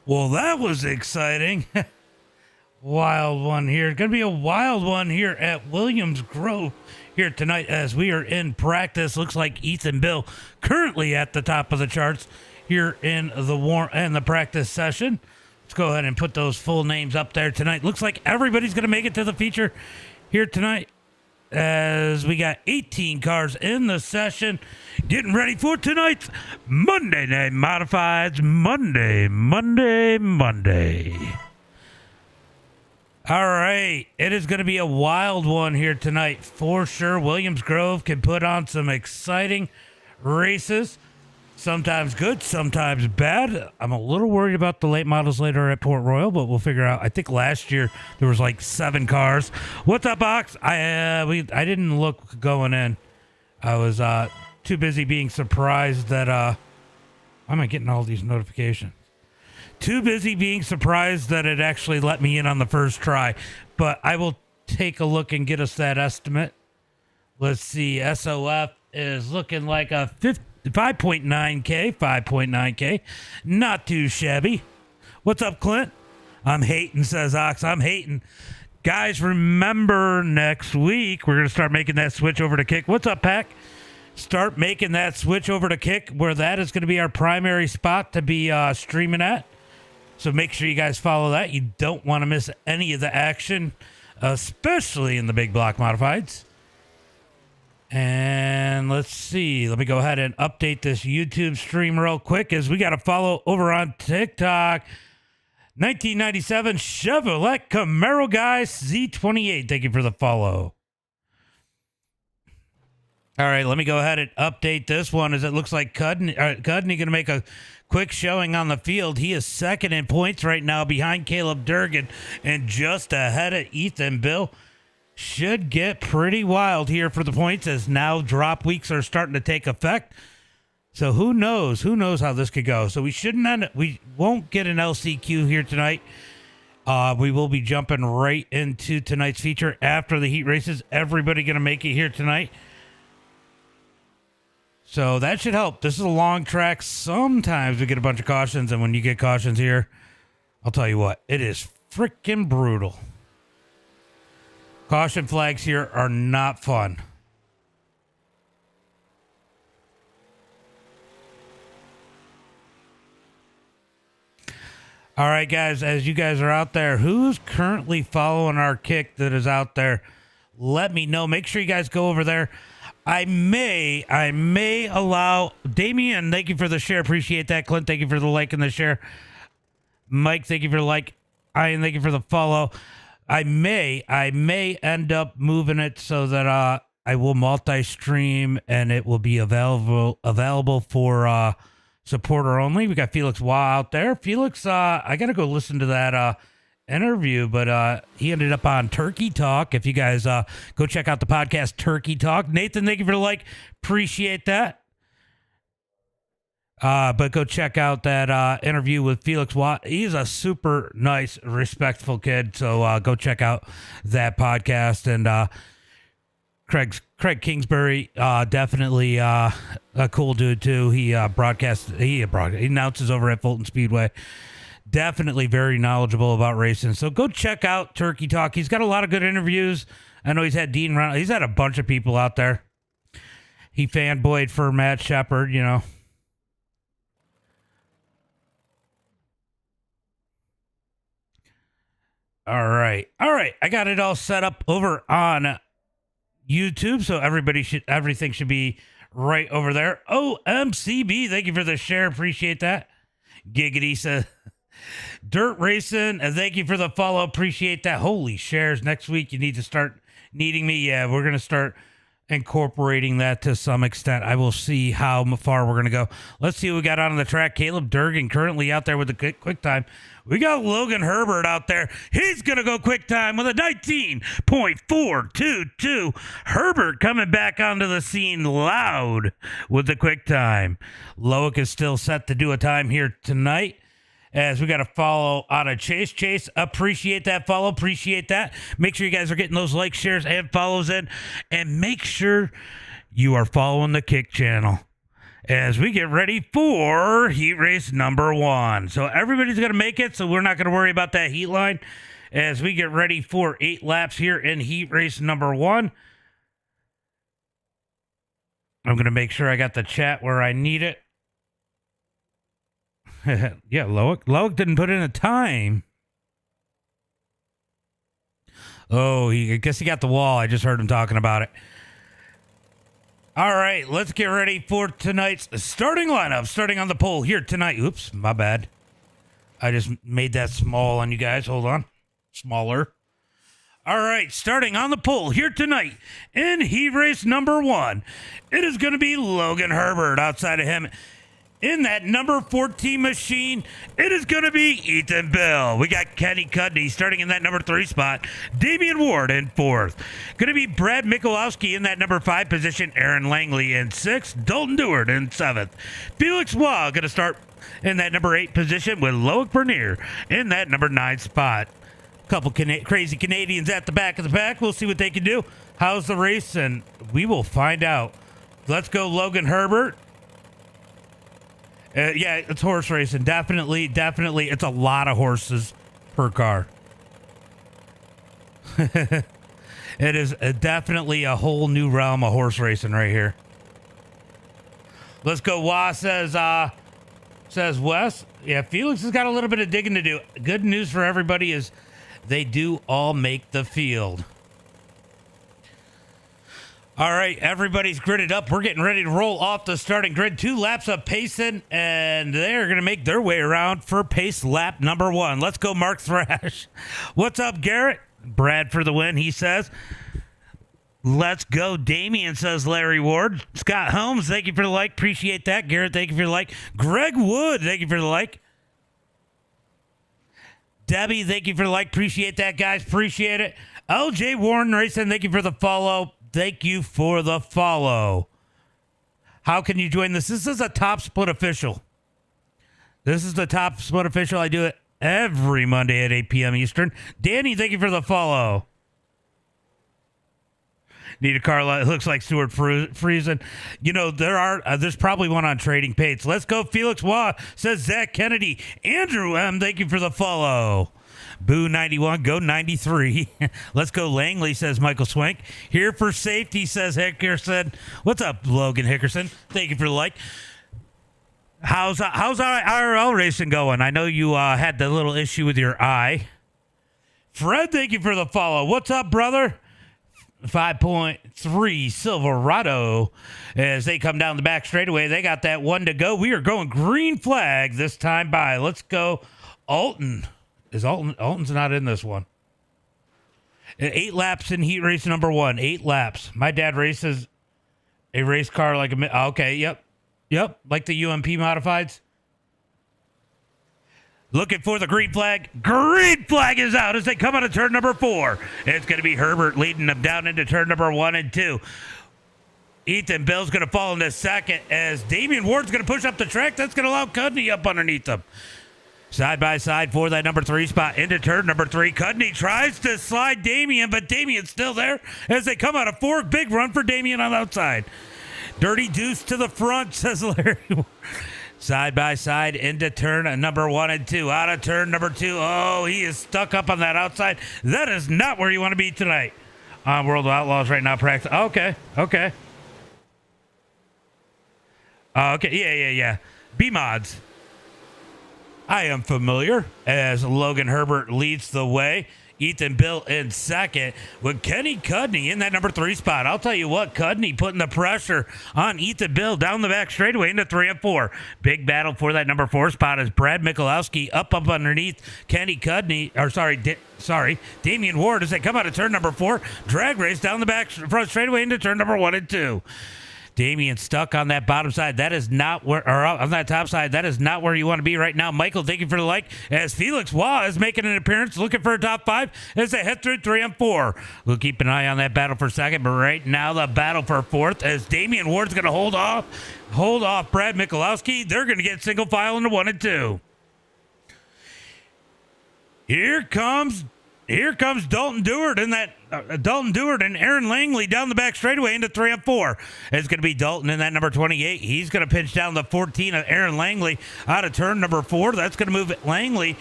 Well, that was exciting. Wild one here. Going to be a wild one here at Williams Grove here tonight as we are in practice. Looks like Ethan Bill currently at the top of the charts here in the practice session. Let's go ahead and put those full names up there tonight. Looks like everybody's going to make it to the feature here tonight as we got 18 cars in the session getting ready for tonight's Monday Night Modifieds. Monday. All right, it is going to be a wild one here tonight for sure. Williams Grove can put on some exciting races. Sometimes good, sometimes bad. I'm a little worried about the late models later at Port Royal, but we'll figure out. I think last year there was like 7 cars. What's up, Ox? I didn't look going in. I was too busy being surprised that why am I getting all these notifications? Too busy being surprised that it actually let me in on the first try. But I will take a look and get us that estimate. Let's see. SOF is looking like a 5.9K. Not too shabby. What's up, Clint? I'm hating, says Ox. I'm hating. Guys, remember next week we're going to start making that switch over to Kick. What's up, Pack? Start making that switch over to Kick, where that is going to be our primary spot to be streaming at. So make sure you guys follow that. You don't want to miss any of the action, especially in the big block modifieds. And let's see. Let me go ahead and update this YouTube stream real quick as we got to follow over on TikTok. 1997 Chevrolet Camaro guy Z28. Thank you for the follow. All right, let me go ahead and update this one as it looks like Cudney going to make a quick showing on the field. He is second in points right now behind Caleb Durgan and just ahead of Ethan Bill. Should get pretty wild here for the points as now drop weeks are starting to take effect. So who knows how this could go. So we won't get an LCQ here tonight. We will be jumping right into tonight's feature after the heat races. Everybody going to make it here tonight. So that should help. This is a long track. Sometimes we get a bunch of cautions, and when you get cautions here, I'll tell you what, it is freaking brutal. Caution flags here are not fun. All right, guys, as you guys are out there, who's currently following our Kick that is out there? Let me know. Make sure you guys go over there. I may allow Damien, thank you for the share. Appreciate that. Clint, thank you for the like and the share. Mike, thank you for the like. Ian, thank you for the follow. I may end up moving it so that I will multi-stream and it will be available for supporter only. We got Felix Waugh out there. Felix, I gotta go listen to that interview, but he ended up on Turkey Talk. If you guys go check out the podcast Turkey Talk. Nathan, thank you for the like. Appreciate that. But go check out that interview with Felix Watt. He's a super nice, respectful kid. So go check out that podcast. And Craig Kingsbury, definitely a cool dude too. He announces over at Fulton Speedway. Definitely very knowledgeable about racing. So go check out Turkey Talk. He's got a lot of good interviews. I know he's had Dean Reynolds. He's had a bunch of people out there. He fanboyed for Matt Shepard, you know. All right. I got it all set up over on YouTube, so everything should be right over there. OMCB, thank you for the share. Appreciate that. Giggity says Dirt Racing, and thank you for the follow. Appreciate that. Holy shares. Next week you need to start needing me. Yeah, we're gonna start incorporating that to some extent. I will see how far we're gonna go. Let's see what we got on the track. Caleb Durgan currently out there with the quick time. We got Logan Herbert out there. He's going to go quick time with a 19.422. Herbert coming back onto the scene loud with the quick time. Loic is still set to do a time here tonight as we got to follow out of Chase. Chase, appreciate that follow. Appreciate that. Make sure you guys are getting those likes, shares, and follows in. And make sure you are following the Kick channel. as we get ready for heat race number 1. So everybody's going to make it, so we're not going to worry about that heat line as we get ready for 8 laps here in heat race number 1. I'm going to make sure I got the chat where I need it. Yeah, Loic didn't put in a time. Oh, I guess he got the wall. I just heard him talking about it. All right, let's get ready for tonight's starting lineup. Starting on the pole here tonight. Oops, my bad. I just made that small on you guys. Hold on. Smaller. All right, starting on the pole here tonight in heat race number 1. It is going to be Logan Herbert. Outside of him in that number 14 machine, it is going to be Ethan Bill. We got Kenny Cudney starting in that number 3 spot. Damian Ward in 4th. Going to be Brad Michalowski in that number 5 position. Aaron Langley in 6th. Dalton Dewart in 7th. Felix Waugh going to start in that number 8 position with Loic Bernier in that number 9 spot. Couple crazy Canadians at the back of the pack. We'll see what they can do. How's the race? And we will find out. Let's go Logan Herbert. Yeah, it's horse racing. Definitely. It's a lot of horses per car. It is definitely a whole new realm of horse racing right here. Let's go. Wah says Wes. Yeah, Felix has got a little bit of digging to do. Good news for everybody is they do all make the field. All right, everybody's gridded up. We're getting ready to roll off the starting grid. 2 laps of pacing, and they're going to make their way around for pace lap number 1. Let's go, Mark Thrash. What's up, Garrett? Brad for the win, he says. Let's go, Damien, says Larry Ward. Scott Holmes, thank you for the like. Appreciate that. Garrett, thank you for the like. Greg Wood, thank you for the like. Debbie, thank you for the like. Appreciate that, guys. Appreciate it. LJ Warren Racing, thank you for the follow. Thank you for the follow. How can you join this? This is a Top Split official. This is the Top Split official. I do it every Monday at 8 p.m. Eastern. Danny, thank you for the follow. Need a car. It looks like Stuart Friesen. You know, there's probably one on Trading Pates. Let's go. Felix Waugh, says Zach Kennedy. Andrew M, thank you for the follow. Boo 91, go 93. Let's go Langley, says Michael Swank. Here for safety, says Hickerson. What's up, Logan Hickerson? Thank you for the like. How's our IRL racing going? I know you had the little issue with your eye. Fred, thank you for the follow. What's up, brother? 5.3 Silverado as they come down the back straightaway. They got that 1 to go. We are going green flag this time by. Let's go Alton. Alton's not in this one. 8 laps in heat race number 1. 8 laps. My dad races a race car like a... Okay, yep. Like the UMP modifieds. Looking for the green flag. Green flag is out as they come out of turn number 4. It's going to be Herbert leading them down into turn number 1 and 2. Ethan Bill's going to fall into second as Damian Ward's going to push up the track. That's going to allow Cudney up underneath them. Side by side for that number 3 spot into turn number 3. Cudney tries to slide Damian, but Damian's still there as they come out of 4. Big run for Damian on the outside. Dirty Deuce to the front, says Larry. Side by side into turn number 1 and 2. Out of turn number 2. Oh, he is stuck up on that outside. That is not where you want to be tonight. World of Outlaws right now practice. Okay. Okay, yeah. B-Mods. I am familiar as Logan Herbert leads the way. Ethan Bill in second with Kenny Cudney in that number 3 spot. I'll tell you what, Cudney putting the pressure on Ethan Bill down the back straightaway into 3 and 4. Big battle for that number 4 spot as Brad Michalowski up underneath Kenny Cudney, Damian Ward as they come out of turn number 4. Drag race down the back front straightaway into turn number 1 and 2. Damian stuck on that bottom side. That is not where, or on that top side, that is not where you want to be right now. Michael, thank you for the like. As Felix Waugh is making an appearance, looking for a top 5 as they head through 3 and 4. We'll keep an eye on that battle for second, but right now the battle for 4th as Damian Ward's going to hold off Brad Michalowski. They're going to get single file into 1 and 2. Here comes Here comes Dalton Dewart and Dalton Dewart and Aaron Langley down the back straightaway into 3 and 4. It's going to be Dalton in that number 28. He's going to pinch down the 14 of Aaron Langley out of turn number 4. That's going to move Langley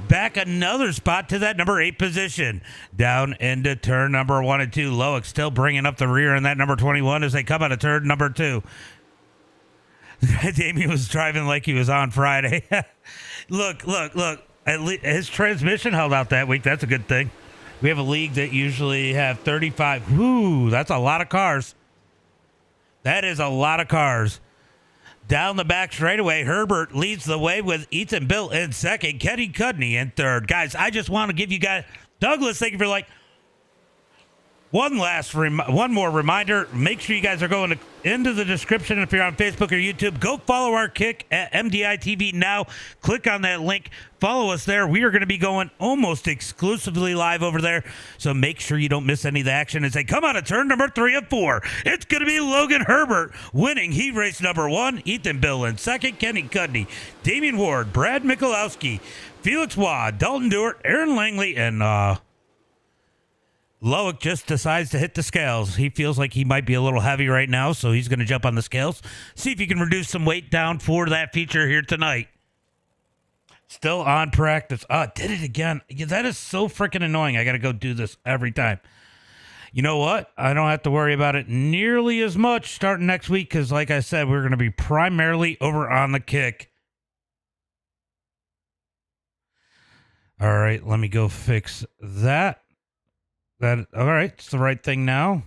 back another spot to that number 8 position. Down into turn number 1 and 2. Loic still bringing up the rear in that number 21 as they come out of turn number 2. Damien was driving like he was on Friday. Look. His transmission held out that week. That's a good thing. We have a league that usually have 35. Whoo, that's a lot of cars. That is a lot of cars. Down the back straightaway, Herbert leads the way with Ethan Bill in second. Kenny Cudney in third. Guys, I just want to give you guys... Douglas, thank you for one more reminder. Make sure you guys are going into the description if you're on Facebook or YouTube. Go follow our kick at MDI TV now. Click on that link. Follow us there. We are going to be going almost exclusively live over there. So make sure you don't miss any of the action as they come out of turn number 3 and 4. It's going to be Logan Herbert winning heat race number 1. Ethan Bill in second. Kenny Cudney, Damian Ward, Brad Michalowski, Felix Wad, Dalton Dewart, Aaron Langley, and Loic just decides to hit the scales. He feels like he might be a little heavy right now, so he's going to jump on the scales. See if he can reduce some weight down for that feature here tonight. Still on practice. Did it again. That is so freaking annoying. I got to go do this every time. You know what? I don't have to worry about it nearly as much starting next week because, like I said, we're going to be primarily over on the kick. All right, let me go fix that. All right, it's the right thing now.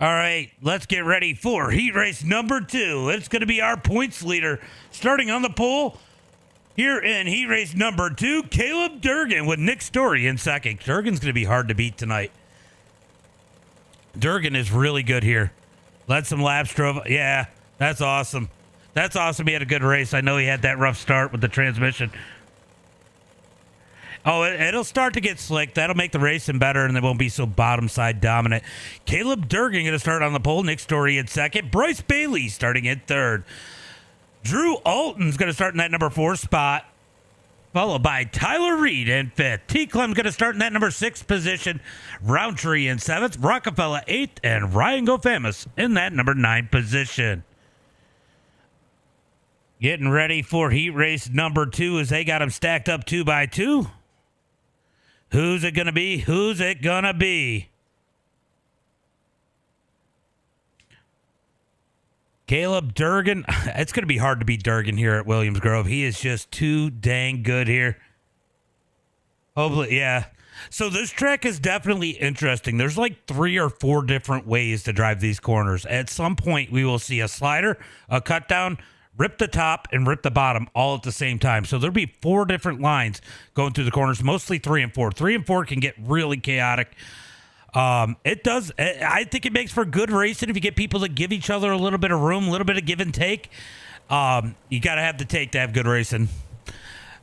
All right, let's get ready for heat race number 2. It's going to be our points leader starting on the pole here in heat race number 2. Caleb Durgan with Nick Story in second. Durgan's going to be hard to beat tonight. Durgan is really good here. Led some laps, drove. Yeah, that's awesome. That's awesome. He had a good race. I know he had that rough start with the transmission. Oh, it'll start to get slick. That'll make the racing better, and they won't be so bottom side dominant. Caleb Durgan going to start on the pole. Nick Story in second. Bryce Bailey starting in third. Drew Alton's going to start in that number 4 spot, followed by Tyler Reed in fifth. T. Clem's going to start in that number 6 position. Roundtree in 7th. Rockefeller 8th. And Ryan Gofamus in that number 9 position. Getting ready for heat race number 2 as they got them stacked up 2 by 2. Who's it going to be? Who's it going to be? Caleb Durgan. It's going to be hard to beat Durgan here at Williams Grove. He is just too dang good here. Hopefully, yeah. So this track is definitely interesting. There's like 3 or 4 different ways to drive these corners. At some point, we will see a slider, a cut down, rip the top, and rip the bottom all at the same time. So there'll be 4 different lines going through the corners, mostly 3 and 4. 3 and 4 can get really chaotic. It does. I think it makes for good racing if you get people to give each other a little bit of room, a little bit of give and take. You got to have the take to have good racing.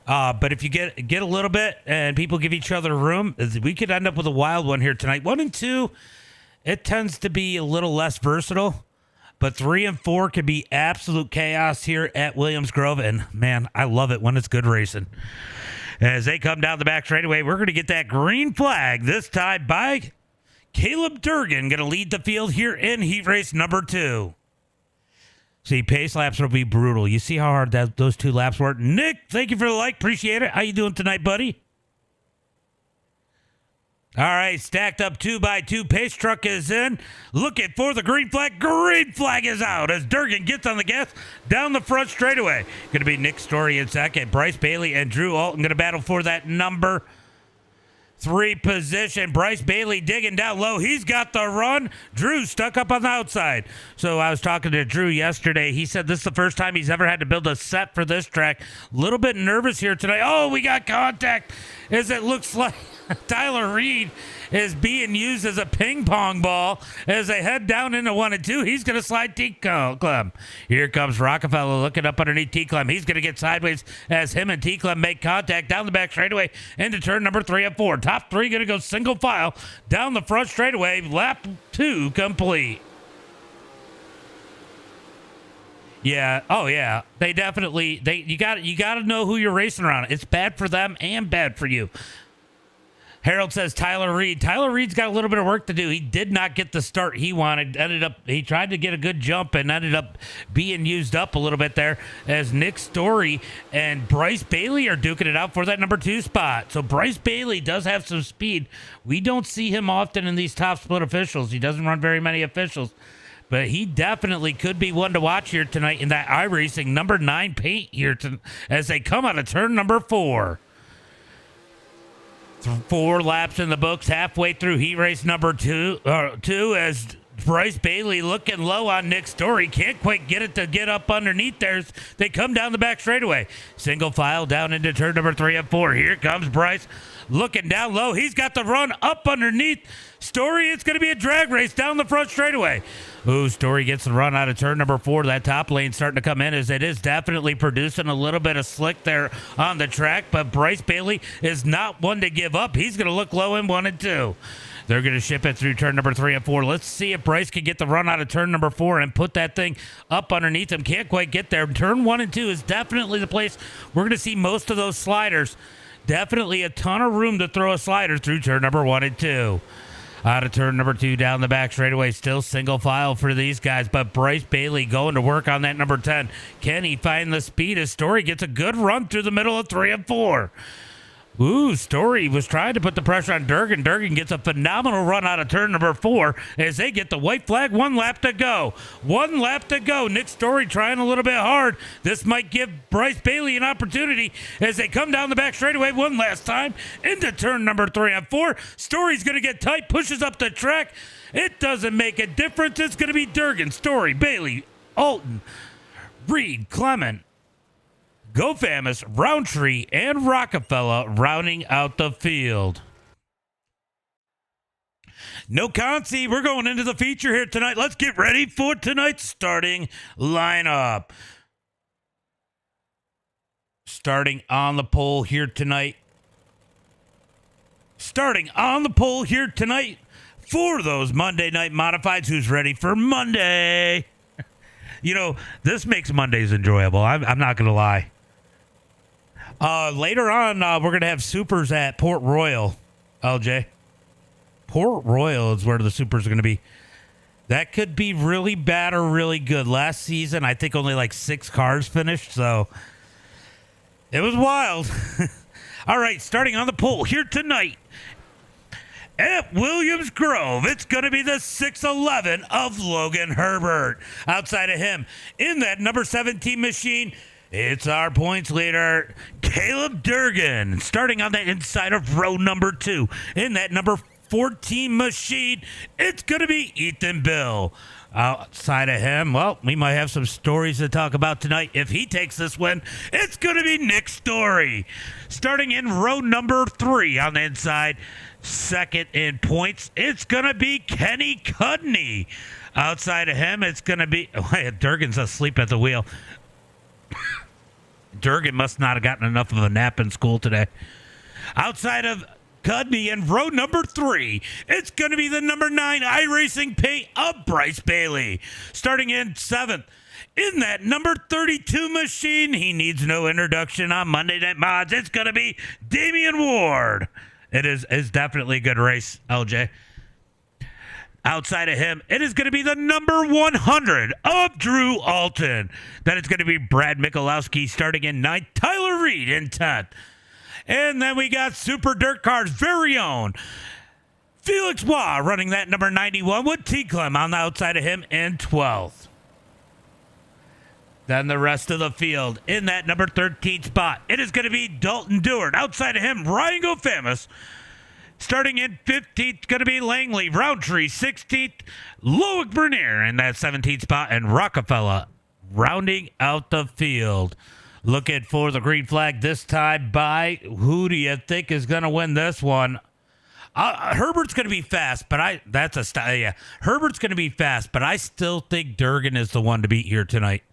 But if you get a little bit and people give each other room, we could end up with a wild one here tonight. 1 and 2, it tends to be a little less versatile. But 3 and 4 can be absolute chaos here at Williams Grove. And, man, I love it when it's good racing. As they come down the back straightaway, we're going to get that green flag this time by Caleb Durgan. Going to lead the field here in heat race number 2. See, pace laps will be brutal. You see how hard those 2 laps were? Nick, thank you for the like. Appreciate it. How you doing tonight, buddy? All right, stacked up 2 by 2. Pace truck is in. Looking for the green flag. Green flag is out as Durgan gets on the gas down the front straightaway. Going to be Nick Story in second. Bryce Bailey and Drew Alton going to battle for that number 3 position. Bryce Bailey digging down low. He's got the run. Drew stuck up on the outside. So I was talking to Drew yesterday. He said this is the first time he's ever had to build a set for this track. A little bit nervous here tonight. Oh, we got contact as it looks like Tyler Reed is being used as a ping pong ball as they head down into 1 and 2. He's going to slide T. Clem. Here comes Rockefeller looking up underneath T. Clem. He's going to get sideways as him and T. Clem make contact down the back straightaway into turn number 3 and 4. Top 3 going to go single file down the front straightaway. Lap 2 complete. Yeah. Oh yeah. They definitely you got to know who you're racing around. It's bad for them and bad for you. Harold says Tyler Reed. Tyler Reed's got a little bit of work to do. He did not get the start he wanted. He tried to get a good jump and ended up being used up a little bit there as Nick Story and Bryce Bailey are duking it out for that number 2 spot. So Bryce Bailey does have some speed. We don't see him often in these top split officials. He doesn't run very many officials. But he definitely could be one to watch here tonight in that iRacing number 9 paint here as they come out of turn number 4. 4 laps in the books, halfway through heat race number 2 as Bryce Bailey looking low on Nick Story. Can't quite get it to get up underneath there. They come down the back straightaway. Single file down into turn number 3 and 4. Here comes Bryce looking down low. He's got the run up underneath Story. It's going to be a drag race down the front straightaway. Ooh, Story gets the run out of turn number 4. That top lane starting to come in as it is definitely producing a little bit of slick there on the track. But Bryce Bailey is not one to give up. He's going to look low in 1 and 2. They're going to ship it through turn number 3 and 4. Let's see if Bryce can get the run out of turn number 4 and put that thing up underneath him. Can't quite get there. Turn 1 and 2 is definitely the place we're going to see most of those sliders. Definitely a ton of room to throw a slider through turn number 1 and 2. Out of turn number 2 down the back straightaway. Still single file for these guys, but Bryce Bailey going to work on that number 10. Can he find the speed? His Story gets a good run through the middle of 3 and 4. Ooh, Story was trying to put the pressure on Durgan. Durgan gets a phenomenal run out of turn number 4 as they get the white flag. 1 lap to go. 1 lap to go. Nick Story trying a little bit hard. This might give Bryce Bailey an opportunity as they come down the back straightaway one last time into turn number 3 and 4. Story's going to get tight, pushes up the track. It doesn't make a difference. It's going to be Durgan, Story, Bailey, Alton, Reed, Clement, Go Famous, Roundtree, and Rockefeller rounding out the field. No Concy, we're going into the feature here tonight. Let's get ready for tonight's starting lineup. Starting on the pole here tonight. Starting on the pole here tonight for those Monday Night Modifieds. Who's ready for Monday? You know, this makes Mondays enjoyable. I'm not going to lie. Later on, we're going to have supers at Port Royal, LJ. Port Royal is where the supers are going to be. That could be really bad or really good. Last season, I think only like 6 cars finished, so it was wild. All right, starting on the pole here tonight at Williams Grove, it's going to be the 611 of Logan Herbert. Outside of him, in that number 17 machine, it's our points leader, Caleb Durgan, starting on the inside of row number 2. In that number 14 machine, it's going to be Ethan Bill. Outside of him, well, we might have some stories to talk about tonight. If he takes this win, it's going to be Nick Story. Starting in row number 3 on the inside, second in points, it's going to be Kenny Cudney. Outside of him, it's going to be... Durgan's asleep at the wheel. Durgan must not have gotten enough of a nap in school today. Outside of Cudney in row number 3, it's going to be the number 9 iRacing paint of Bryce Bailey. Starting in 7th, in that number 32 machine, he needs no introduction on Monday Night Mods. It's going to be Damian Ward. It's definitely a good race, LJ. Outside of him, it is going to be the number 100 of Drew Alton. Then it's going to be Brad Michalowski starting in 9th, Tyler Reed in 10th. And then we got Super Dirt Car's very own Felix Waugh running that number 91 with T. Clem on the outside of him in 12th. Then the rest of the field in that number 13 spot, it is going to be Dalton Dewart. Outside of him, Ryan Go Famous. Starting in 15th, going to be Langley, Roundtree, 16th, Loic Bernier in that 17th spot, and Rockefeller rounding out the field. Looking for the green flag this time by, who do you think is going to win this one? Herbert's going to be fast, but that's a style. Yeah, Herbert's going to be fast, but I still think Durgan is the one to beat here tonight.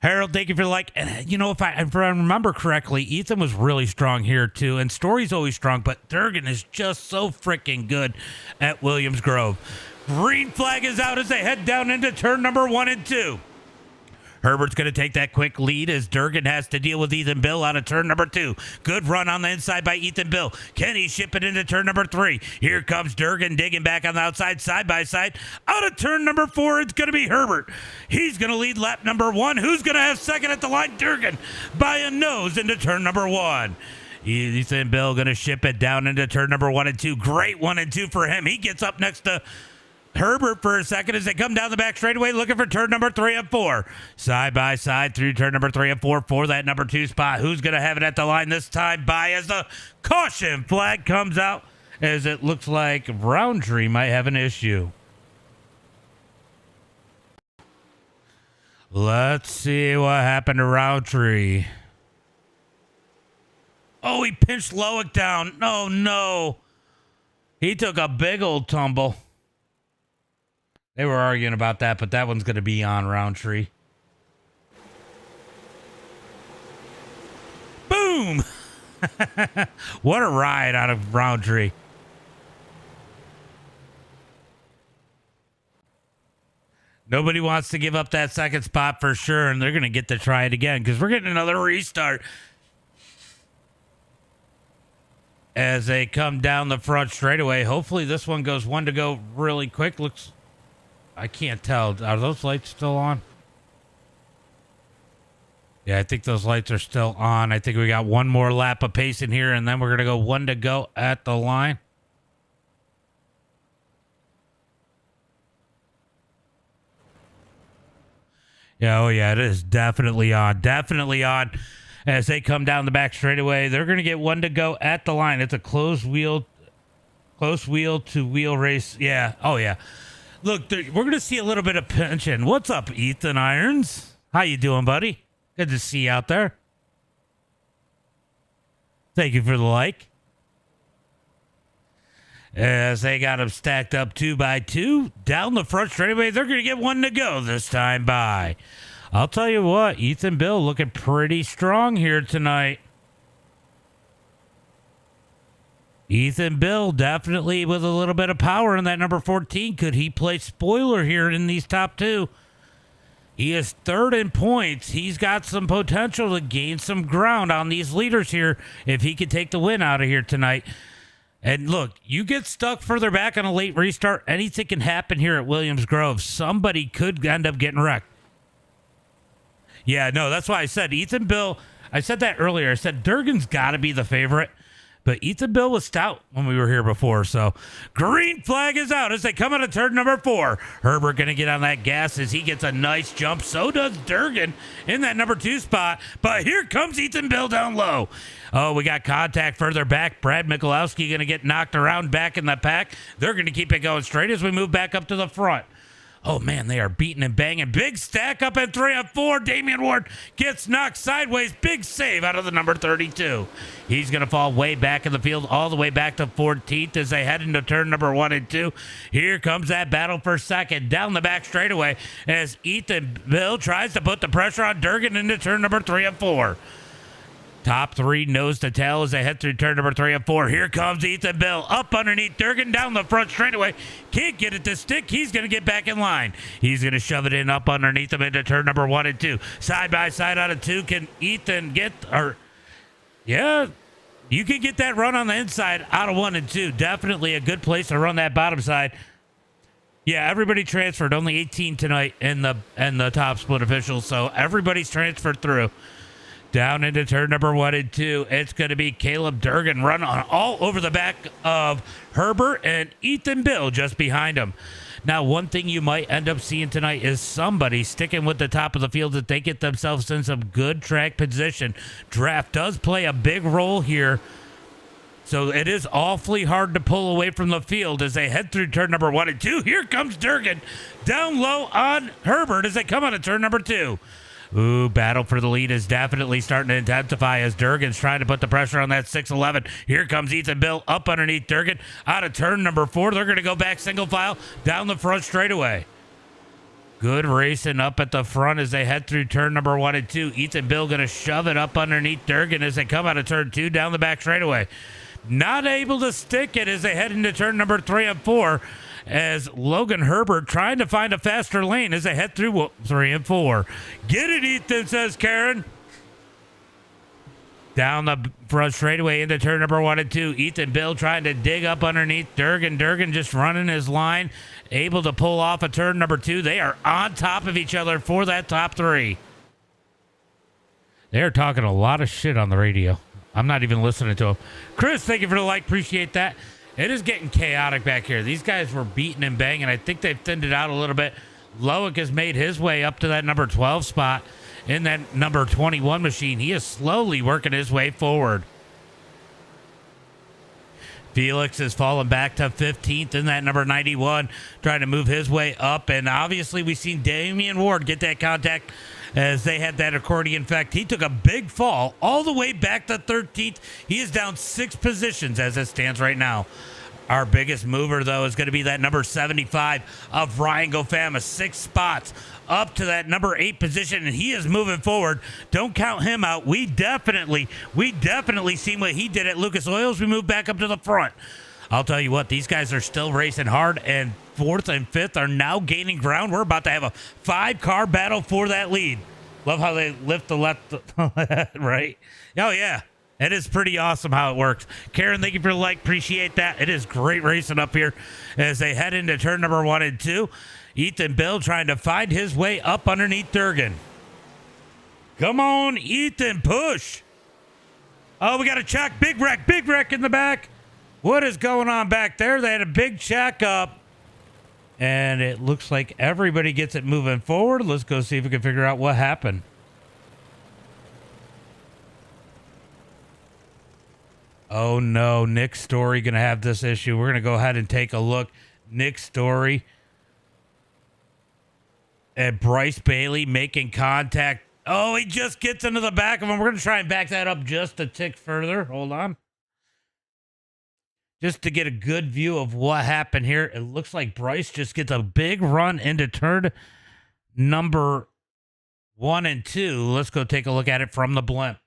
Harold, thank you for the like. And, you know, if I remember correctly, Ethan was really strong here too, and Story's always strong, but Durgan is just so freaking good at Williams Grove. Green flag is out as they head down into turn number 1 and 2. Herbert's going to take that quick lead as Durgan has to deal with Ethan Bill out of turn number 2. Good run on the inside by Ethan Bill. Kenny shipping into turn number 3. Here comes Durgan digging back on the outside, side by side. Out of turn number 4, it's going to be Herbert. He's going to lead lap number 1. Who's going to have second at the line? Durgan by a nose into turn number 1. Ethan Bill going to ship it down into turn number 1 and 2. Great 1 and 2 for him. He gets up next to Herbert for a second as they come down the back straightaway looking for turn number 3 and 4. Side by side through turn number 3 and 4 for that number 2 spot. Who's going to have it at the line this time? By as the caution flag comes out, as it looks like Roundtree might have an issue. Let's see what happened to Roundtree. Oh, he pinched Loic down. Oh, no. He took a big old tumble. They were arguing about that, but that one's going to be on Roundtree. Boom! What a ride out of Roundtree. Nobody wants to give up that second spot for sure, and they're going to get to try it again because we're getting another restart. As they come down the front straightaway, hopefully this one goes 1 to go really quick. Looks... I can't tell. Are those lights still on? Yeah, I think those lights are still on. I think we got one more lap of pace in here, and then we're going to go 1 to go at the line. Yeah, oh yeah, it is definitely on. Definitely on. As they come down the back straightaway, they're going to get 1 to go at the line. It's a close wheel to wheel race. Yeah, oh yeah. Look, we're going to see a little bit of pension. What's up, Ethan Irons? How you doing, buddy? Good to see you out there. Thank you for the like. As they got them stacked up 2 by 2. Down the front straightaway, they're going to get 1 to go this time by. I'll tell you what, Ethan Bill looking pretty strong here tonight. Ethan Bill definitely with a little bit of power in that number 14. Could he play spoiler here in these top 2? He is 3rd in points. He's got some potential to gain some ground on these leaders here if he could take the win out of here tonight. And look, you get stuck further back on a late restart, anything can happen here at Williams Grove. Somebody could end up getting wrecked. Yeah, no, that's why I said Ethan Bill. I said that earlier. I said Durgan's got to be the favorite. But Ethan Bill was stout when we were here before. So green flag is out as they come out of turn number 4. Herbert going to get on that gas as he gets a nice jump. So does Durgan in that number 2 spot. But here comes Ethan Bill down low. Oh, we got contact further back. Brad Michalowski going to get knocked around back in the pack. They're going to keep it going straight as we move back up to the front. Oh, man, they are beating and banging. Big stack up at 3 and 4. Damian Ward gets knocked sideways. Big save out of the number 32. He's going to fall way back in the field, all the way back to 14th as they head into turn number 1 and 2. Here comes that battle for second down the back straightaway as Ethan Bill tries to put the pressure on Durgan into turn number 3 and 4. Top 3 nose to tail as they head through turn number 3 and 4. Here comes Ethan Bill up underneath Durgan down the front straightaway. Can't get it to stick. He's going to get back in line. He's going to shove it in up underneath him into turn number 1 and 2. Side by side out of 2. Can Ethan get, yeah, you can get that run on the inside out of 1 and 2. Definitely a good place to run that bottom side. Yeah, everybody transferred. Only 18 tonight in the top split officials. So everybody's transferred through. Down into turn number 1 and 2. It's going to be Caleb Durgan run on all over the back of Herbert and Ethan Bill just behind him. Now, one thing you might end up seeing tonight is somebody sticking with the top of the field that they get themselves in some good track position. Draft does play a big role here. So it is awfully hard to pull away from the field as they head through turn number 1 and 2. Here comes Durgan down low on Herbert as they come out of turn number 2. Ooh, battle for the lead is definitely starting to intensify as Durgan's trying to put the pressure on that 6'11". Here comes Ethan Bill up underneath Durgan. Out of turn number 4, they're going to go back single file down the front straightaway. Good racing up at the front as they head through turn number 1 and 2. Ethan Bill going to shove it up underneath Durgan as they come out of turn 2 down the back straightaway. Not able to stick it as they head into turn number 3 and 4. as Logan Herbert trying to find a faster lane as they head through 3 and 4. Get it, Ethan, says Karen. Down the front straightaway into turn number 1 and 2. Ethan Bill trying to dig up underneath Durgan. Durgan just running his line, able to pull off a turn number 2. They are on top of each other for that top 3. They're talking a lot of shit on the radio. I'm not even listening to them. Chris, thank you for the like. Appreciate that. It is getting chaotic back here. These guys were beating and banging. I think they've thinned it out a little bit. Loic has made his way up to that number 12 spot in that number 21 machine. He is slowly working his way forward. Felix has fallen back to 15th in that number 91, trying to move his way up. And obviously we've seen Damian Ward get that contact as they had that accordion effect. He took a big fall all the way back to 13th. He is down 6 positions as it stands right now. Our biggest mover, though, is going to be that number 75 of Ryan Gofama, 6 spots up to that number 8 position, and he is moving forward. Don't count him out. We definitely seen what he did at Lucas Oils. We moved back up to the front. I'll tell you what, these guys are still racing hard, and 4th and 5th are now gaining ground. We're about to have a 5-car battle for that lead. Love how they lift the left, right? Oh, yeah. It is pretty awesome how it works. Karen, thank you for the like. Appreciate that. It is great racing up here as they head into turn number 1 and 2. Ethan Bill trying to find his way up underneath Durgan. Come on, Ethan, push. Oh, we got a check. Big wreck in the back. What is going on back there? They had a big check up. And it looks like everybody gets it moving forward. Let's go see if we can figure out what happened. Oh, no. Nick Story going to have this issue. We're going to go ahead and take a look. Nick Story and Bryce Bailey making contact. Oh, he just gets into the back of him. We're going to try and back that up just a tick further. Hold on. Just to get a good view of what happened here. It looks like Bryce just gets a big run into turn number 1 and 2. Let's go take a look at it from the blimp.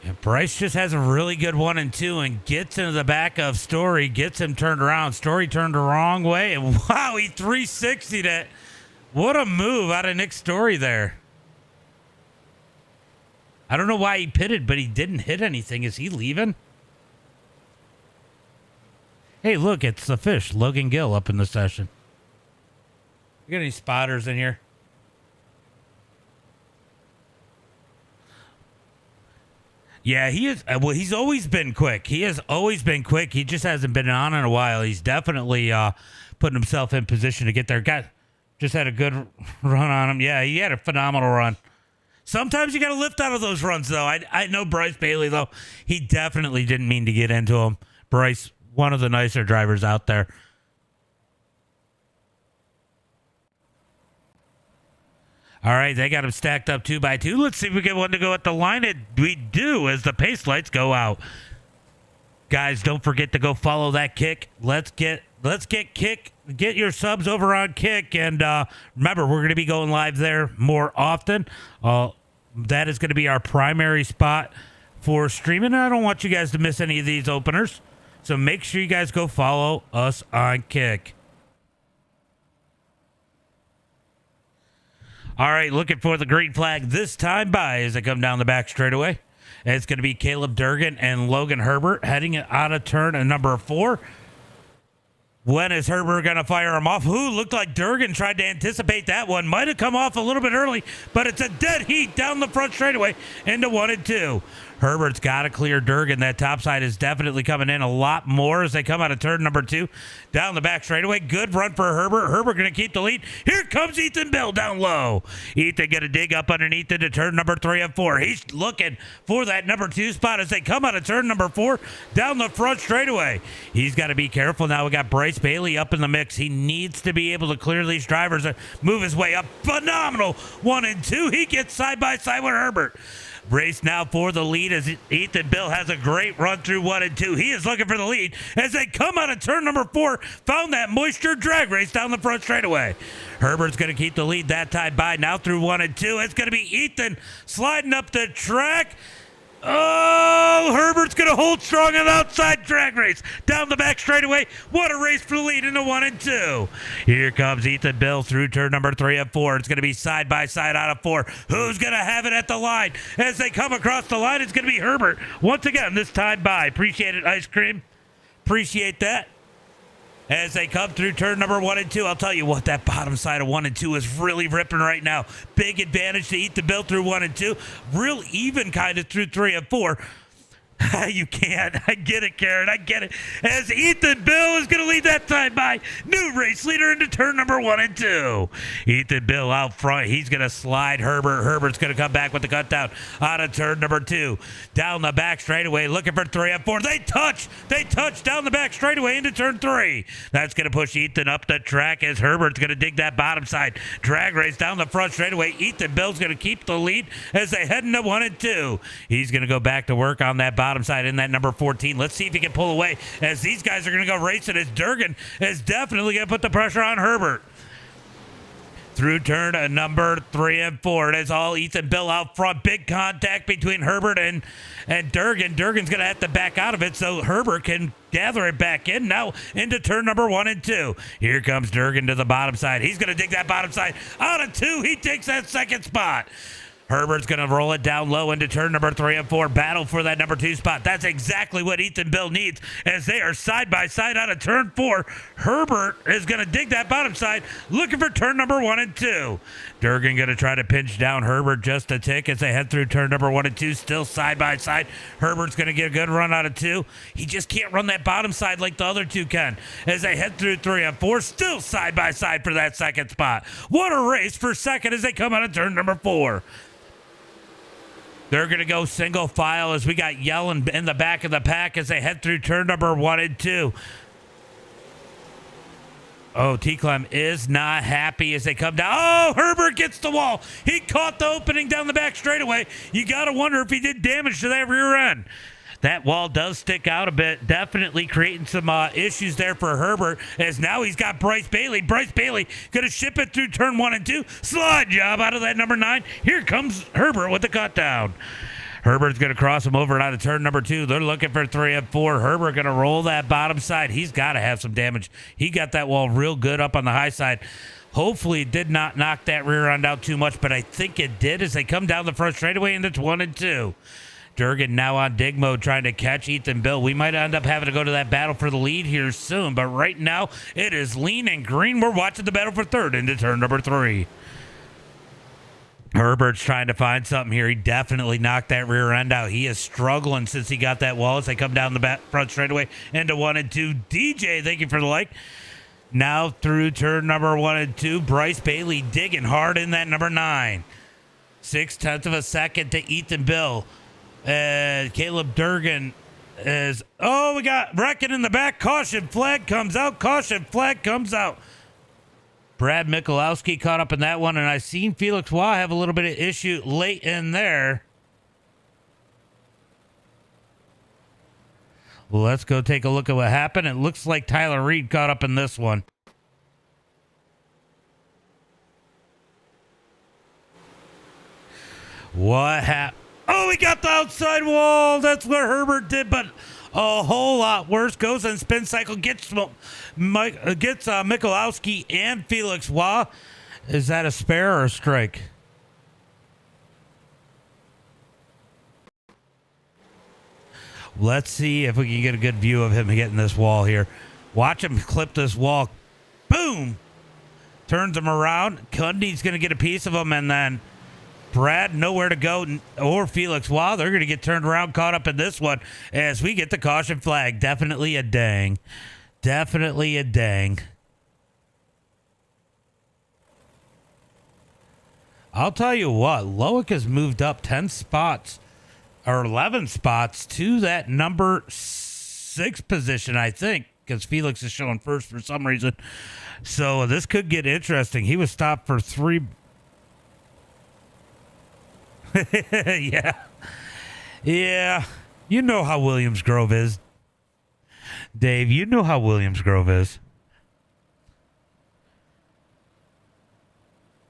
And Bryce just has a really good 1 and 2 and gets into the back of Story, gets him turned around. Story turned the wrong way, and wow, he 360'd it. What a move out of Nick Story there. I don't know why he pitted, but he didn't hit anything. Is he leaving? Hey, look, it's the fish, Logan Gill, up in the session. You got any spotters in here? Yeah, he is. Well, he's always been quick. He has always been quick. He just hasn't been on in a while. He's definitely putting himself in position to get there. Just had a good run on him. Yeah, he had a phenomenal run. Sometimes you got to lift out of those runs, though. I know Bryce Bailey, though. He definitely didn't mean to get into him. Bryce, one of the nicer drivers out there. All right, they got him stacked up 2 by 2. Let's see if we get one to go at the line. We do as the pace lights go out. Guys, don't forget to go follow that Kick. Let's get Kick. Get your subs over on Kick. And remember, we're going to be going live there more often. That is going to be our primary spot for streaming. I don't want you guys to miss any of these openers. So make sure you guys go follow us on Kick. All right, looking for the green flag this time by as they come down the back straightaway. And it's going to be Caleb Durgan and Logan Herbert heading out of turn at number 4. When is Herbert going to fire him off? Ooh, looked like Durgan tried to anticipate that one. Might have come off a little bit early, but it's a dead heat down the front straightaway into 1 and 2. Herbert's got to clear Durgan. That top side is definitely coming in a lot more as they come out of turn number 2. Down the back straightaway. Good run for Herbert. Herbert going to keep the lead. Here comes Ethan Bill down low. Ethan going to dig up underneath into turn number 3 and 4. He's looking for that number 2 spot as they come out of turn number 4 down the front straightaway. He's got to be careful now. We got Bryce Bailey up in the mix. He needs to be able to clear these drivers and move his way up. Phenomenal 1 and 2. He gets side by side with Herbert. Race now for the lead as Ethan Bill has a great run through 1 and 2. He is looking for the lead as they come out of turn number 4. Found that moisture drag race down the front straightaway. Herbert's going to keep the lead that time by now through 1 and 2. It's going to be Ethan sliding up the track. Oh, Herbert's going to hold strong on the outside drag race. Down the back straightaway. What a race for the lead into 1 and 2. Here comes Ethan Bill through turn number 3 and 4. It's going to be side by side out of 4. Who's going to have it at the line? As they come across the line, it's going to be Herbert. Once again, this time by. Appreciate it, Ice Cream. Appreciate that. As they come through turn number 1 and 2, I'll tell you what, that bottom side of 1 and 2 is really ripping right now. Big advantage to Ethan Bill through 1 and 2. Real even kind of through 3 and 4. You can't. I get it, Karen. I get it. As Ethan Bill is going to lead that time by. New race leader into turn number 1 and 2. Ethan Bill out front. He's going to slide Herbert. Herbert's going to come back with the cut down out of turn number 2. Down the back straightaway, looking for 3 and 4. They touch. They touch down the back straightaway into turn 3. That's going to push Ethan up the track as Herbert's going to dig that bottom side. Drag race down the front straightaway. Ethan Bill's going to keep the lead as they head into 1 and 2. He's going to go back to work on that bottom side in that number 14. Let's see if he can pull away as these guys are going to go racing as Durgan is definitely going to put the pressure on Herbert. Through turn number 3 and 4. It is all Ethan Bill out front. Big contact between Herbert and Durgan. Durgan's going to have to back out of it so Herbert can gather it back in. Now into turn number 1 and 2. Here comes Durgan to the bottom side. He's going to dig that bottom side. Out of 2, he takes that second spot. Herbert's going to roll it down low into turn number 3 and 4. Battle for that number 2 spot. That's exactly what Ethan Bill needs as they are side by side out of turn 4. Herbert is going to dig that bottom side, looking for turn number 1 and 2. Durgan going to try to pinch down Herbert just a tick as they head through turn number 1 and 2. Still side by side. Herbert's going to get a good run out of 2. He just can't run that bottom side like the other 2 can as they head through 3 and 4. Still side by side for that second spot. What a race for second as they come out of turn number 4. They're going to go single file as we got Yellen in the back of the pack as they head through turn number 1 and 2. Oh, T-Clem is not happy as they come down. Oh, Herbert gets the wall. He caught the opening down the back straightaway. You got to wonder if he did damage to that rear end. That wall does stick out a bit, definitely creating some issues there for Herbert as now he's got Bryce Bailey. Bryce Bailey going to ship it through turn 1 and 2. Slide job out of that number 9. Here comes Herbert with the cut down. Herbert's going to cross him over out of turn number 2. They're looking for 3 and 4. Herbert going to roll that bottom side. He's got to have some damage. He got that wall real good up on the high side. Hopefully it did not knock that rear end out too much, but I think it did as they come down the front straightaway into 1 and 2. Durgan now on dig mode trying to catch Ethan Bill. We might end up having to go to that battle for the lead here soon, but right now it is lean and green. We're watching the battle for third into turn number 3. Herbert's trying to find something here. He definitely knocked that rear end out. He is struggling since he got that wall as they come down the front straightaway into 1 and 2. DJ, thank you for the like. Now through turn number 1 and 2. Bryce Bailey digging hard in that number 9. 0.6 of a second to Ethan Bill. Caleb Durgan is, we got Brecken in the back. Caution flag comes out. Caution flag comes out. Brad Michalowski caught up in that one, and I seen Felix Waugh have a little bit of issue late in there. Well, let's go take a look at what happened. It looks like Tyler Reed caught up in this one. What happened? Oh, he got the outside wall. That's what Herbert did, but a whole lot worse. Goes and spin cycle, gets Michalowski and Felix Waugh. Is that a spare or a strike? Let's see if we can get a good view of him getting this wall here. Watch him clip this wall. Boom! Turns him around. Cudney's going to get a piece of him, and then Brad, nowhere to go, or Felix Waugh. They're going to get turned around, caught up in this one as we get the caution flag. Definitely a dang. Definitely a dang. I'll tell you what, Loic has moved up 10 spots or 11 spots to that number 6 position, I think, because Felix is showing first for some reason. So this could get interesting. He was stopped for 3. Yeah. You know how Williams Grove is. Dave, you know how Williams Grove is.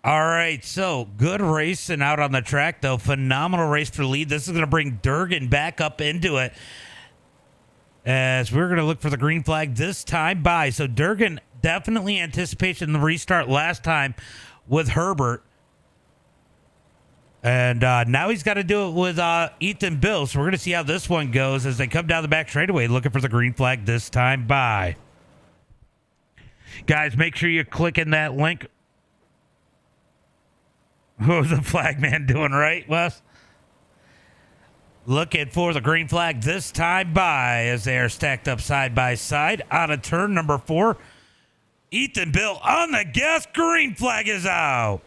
All right, so good racing out on the track, though. Phenomenal race for the lead. This is going to bring Durgan back up into it as we're going to look for the green flag this time by. So Durgan definitely anticipating the restart last time with Herbert. And now he's got to do it with Ethan Bill. So we're going to see how this one goes as they come down the back straightaway looking for the green flag this time by. Guys, make sure you click in that link. What was the flag man doing, right, Wes? Looking for the green flag this time by as they are stacked up side by side out of turn number 4. Ethan Bill on the gas. Green flag is out.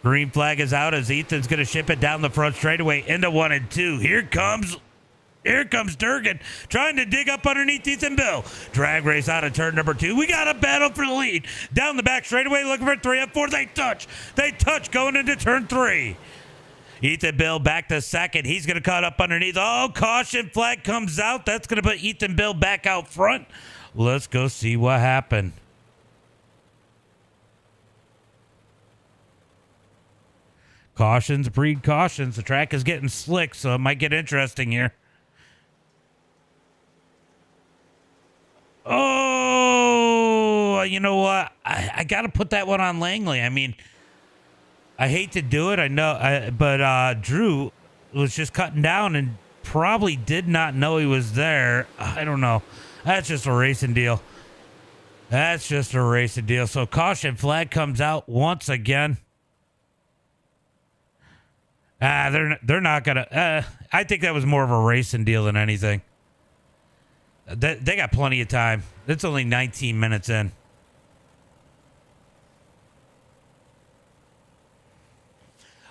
Green flag is out as Ethan's going to ship it down the front straightaway into 1 and 2. Here comes Durgan trying to dig up underneath Ethan Bill. Drag race out of turn number 2. We got a battle for the lead. Down the back straightaway looking for 3 and 4. They touch going into turn 3. Ethan Bill back to second. He's going to cut up underneath. Oh, caution flag comes out. That's going to put Ethan Bill back out front. Let's go see what happened. Cautions breed cautions. The track is getting slick, so it might get interesting here. Oh, you know what? I got to put that one on Langley. I mean, I hate to do it. I know, but Drew was just cutting down and probably did not know he was there. I don't know. That's just a racing deal. So caution flag comes out once again. They're not gonna. I think that was more of a racing deal than anything. They got plenty of time. It's only 19 minutes in.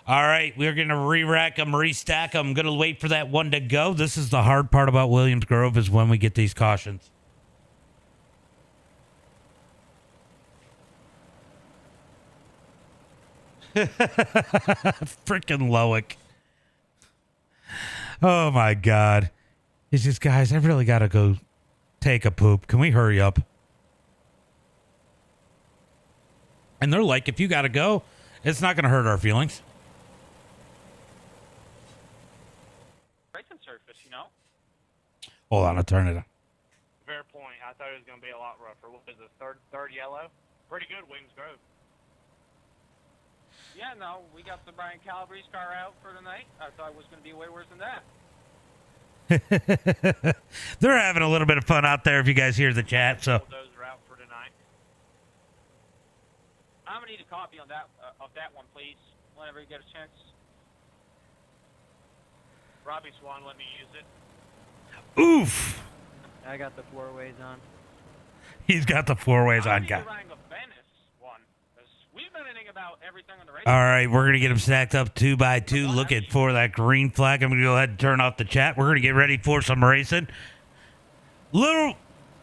All right, we're going to re-rack them, restack them. I'm going to wait for that one to go. This is the hard part about Williams Grove is when we get these cautions. Freaking Loic. Oh, my God. It's just, guys, I really got to go take a poop. Can we hurry up? And they're like, if you got to go, it's not going to hurt our feelings. Racing surface, you know? Hold on, I'll turn it on. Fair point. I thought it was going to be a lot rougher. What is it, third yellow? Pretty good, Williams Grove. Yeah, no, we got the Brian Calabrese car out for tonight. I thought it was going to be way worse than that. They're having a little bit of fun out there if you guys hear the chat. So Those are out for tonight. I'm going to need a copy on that of that one, please, whenever you get a chance. Robbie Swan, let me use it. oof. I got the 4-ways on. He's got the 4-ways on, guy. We've been thinking about everything on the radio. All right, we're going to get them stacked up 2 by 2, looking for that green flag. I'm going to go ahead and turn off the chat. We're going to get ready for some racing. Little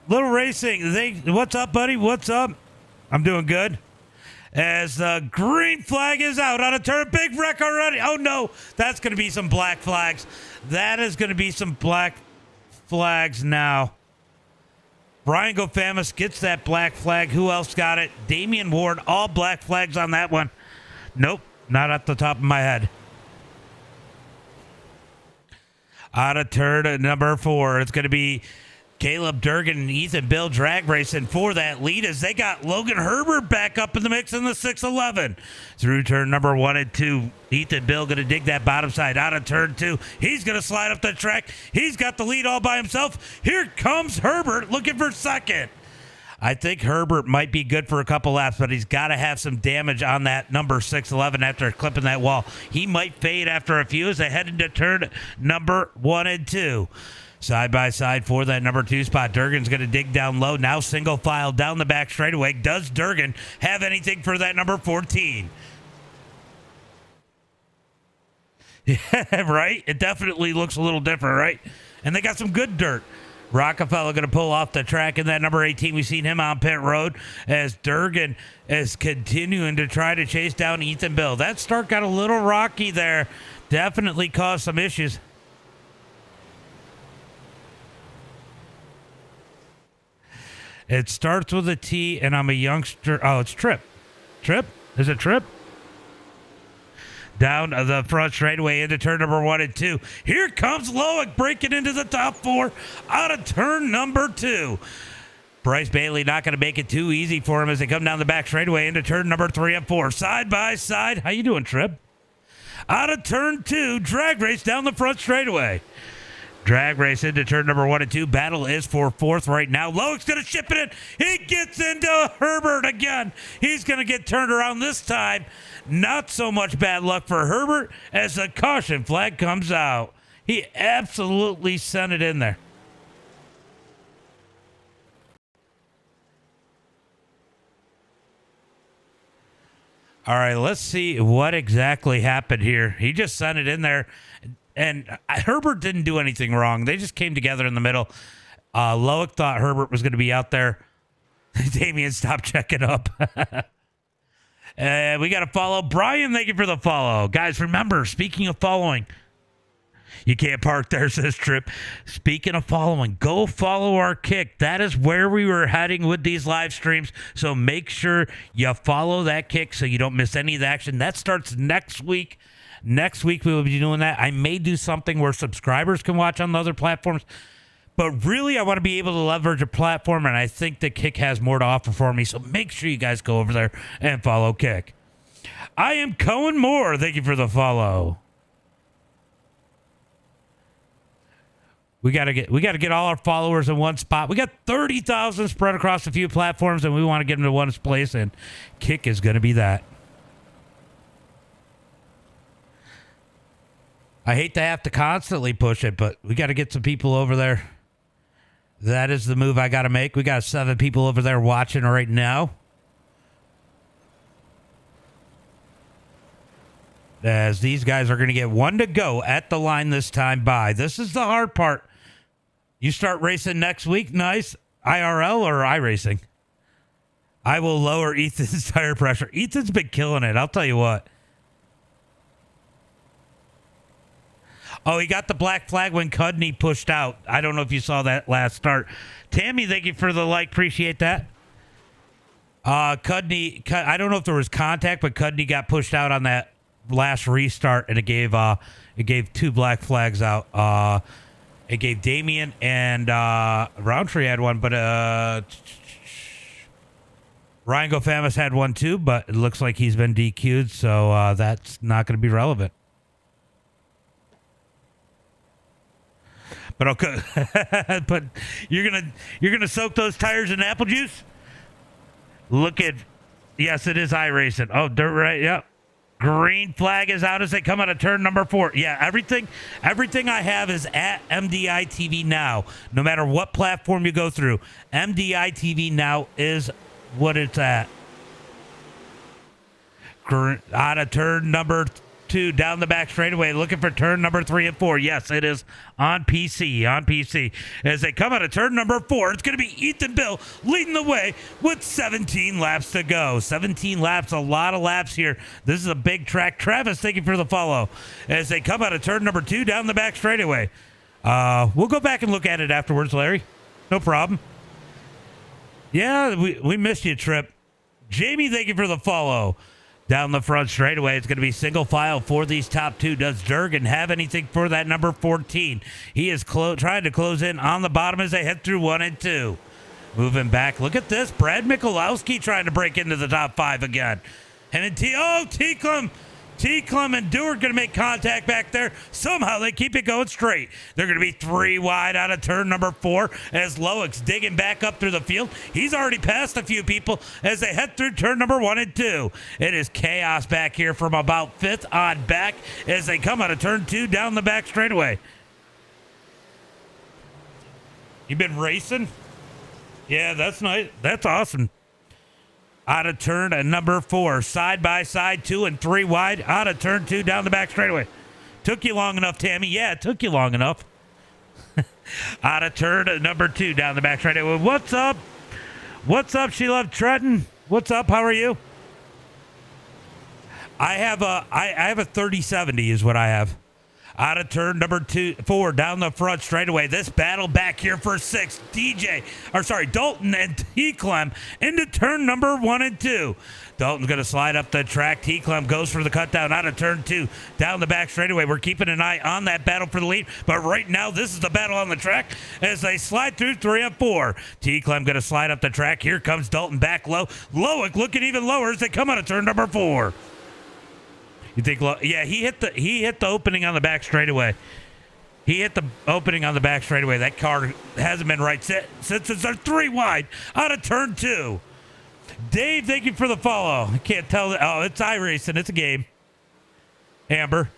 racing. What's up, buddy? What's up? I'm doing good. As the green flag is out on a turn. Big wreck already. Oh, no. That's going to be some black flags. That is going to be some black flags now. Brian Gofamis gets that black flag. Who else got it? Damian Ward, all black flags on that one. Nope, not at the top of my head. Out of turn number 4, it's going to be Caleb Durgan and Ethan Bill drag racing for that lead as they got Logan Herbert back up in the mix in the 611. Through turn number 1 and 2, Ethan Bill going to dig that bottom side out of turn 2. He's going to slide up the track. He's got the lead all by himself. Here comes Herbert looking for second. I think Herbert might be good for a couple laps, but he's got to have some damage on that number 611 after clipping that wall. He might fade after a few as they head into turn number 1 and 2. Side by side for that number 2 spot. Durgan's going to dig down low. Now single file down the back straightaway. Does Durgan have anything for that number 14? Yeah, right? It definitely looks a little different, right? And they got some good dirt. Rockefeller going to pull off the track in that number 18. We've seen him on pit road as Durgan is continuing to try to chase down Ethan Bill. That start got a little rocky there. Definitely caused some issues. It starts with a T, and I'm a youngster. Oh, it's Trip. Trip? Is it Trip? down the front straightaway into turn number 1 and 2. Here comes Loic breaking into the top 4 out of turn number 2. Bryce Bailey not going to make it too easy for him as they come down the back straightaway into turn number 3 and 4. Side by side. How you doing, Trip? Out of turn 2, drag race down the front straightaway. Drag race into turn number 1 and 2. Battle is for 4th right now. Loic's going to ship it in. He gets into Herbert again. He's going to get turned around this time. Not so much bad luck for Herbert as the caution flag comes out. He absolutely sent it in there. All right, let's see what exactly happened here. He just sent it in there. And Herbert didn't do anything wrong. They just came together in the middle. Loic thought Herbert was going to be out there. Damian, stop checking up. We got to follow. Brian, thank you for the follow. Guys, remember, speaking of following, you can't park there, says Trip. Speaking of following, go follow our kick. That is where we were heading with these live streams. So make sure you follow that kick so you don't miss any of the action. That starts next week. Next week, we will be doing that. I may do something where subscribers can watch on the other platforms. But really, I want to be able to leverage a platform, and I think that Kick has more to offer for me. So make sure you guys go over there and follow Kick. I am Cohen Moore. Thank you for the follow. We gotta get all our followers in one spot. We got 30,000 spread across a few platforms, and we want to get them to one place, and Kick is going to be that. I hate to have to constantly push it, but we got to get some people over there. That is the move I got to make. We got 7 people over there watching right now. As these guys are going to get 1 to go at the line this time by. This is the hard part. You start racing next week. Nice. IRL or iRacing? I will lower Ethan's tire pressure. Ethan's been killing it. I'll tell you what. Oh, he got the black flag when Cudney pushed out. I don't know if you saw that last start. Tammy, thank you for the like. Appreciate that. Cudney, I don't know if there was contact, but Cudney got pushed out on that last restart, and it gave 2 black flags out. It gave Damian and Roundtree had one, but Ryan Gofamis had one too, but it looks like he's been DQ'd, so that's not going to be relevant. But okay, but you're gonna soak those tires in apple juice. Look at, yes, it is iRacing. Oh, dirt right, yep. Green flag is out as they come out of turn number 4. Yeah, everything I have is at MDI TV now. No matter what platform you go through, MDI TV now is what it's at. Out of turn number 2 down the back straightaway, looking for turn number 3 and 4. Yes, it is on PC. As they come out of turn number 4, it's going to be Ethan Bill leading the way with 17 laps to go. 17 laps, a lot of laps here. This is a big track. Travis, thank you for the follow. As they come out of turn number 2 down the back straightaway. We'll go back and look at it afterwards, Larry. No problem. Yeah, we missed you, Trip. Jamie, thank you for the follow. Down the front straightaway, it's going to be single file for these top 2. Does Durgan have anything for that number 14? He is trying to close in on the bottom as they head through 1 and 2. Moving back. Look at this. Brad Michalowski trying to break into the top 5 again. And then T-Clum and Dewar going to make contact back there. Somehow they keep it going straight. They're going to be 3 wide out of turn number 4 as Loic's digging back up through the field. He's already passed a few people as they head through turn number 1 and 2. It is chaos back here from about 5th on back as they come out of turn 2 down the back straightaway. You been racing? Yeah, that's nice. That's awesome. Out of turn number 4, side by side, 2 and 3 wide. Out of turn 2 down the back straightaway. Took you long enough, Tammy. Yeah, it took you long enough. Out of turn number 2 down the back straightaway. What's up? What's up, She Loved Trenton? What's up? How are you? I have a 3070 is what I have. Out of turn number 4, down the front straightaway. This battle back here for 6. Dalton and T-Clem into turn number 1 and 2. Dalton's going to slide up the track. T-Clem goes for the cut down out of turn 2. Down the back straightaway. We're keeping an eye on that battle for the lead. But right now, this is the battle on the track as they slide through 3 and 4. T-Clem going to slide up the track. Here comes Dalton back low. Loic looking even lower as they come out of turn number 4. You think? Yeah, he hit the opening on the back straightaway. He hit the opening on the back straightaway. That car hasn't been right since it's 3 wide out of turn 2. Dave, thank you for the follow. I can't tell. Oh, it's iRacing. It's a game. Amber.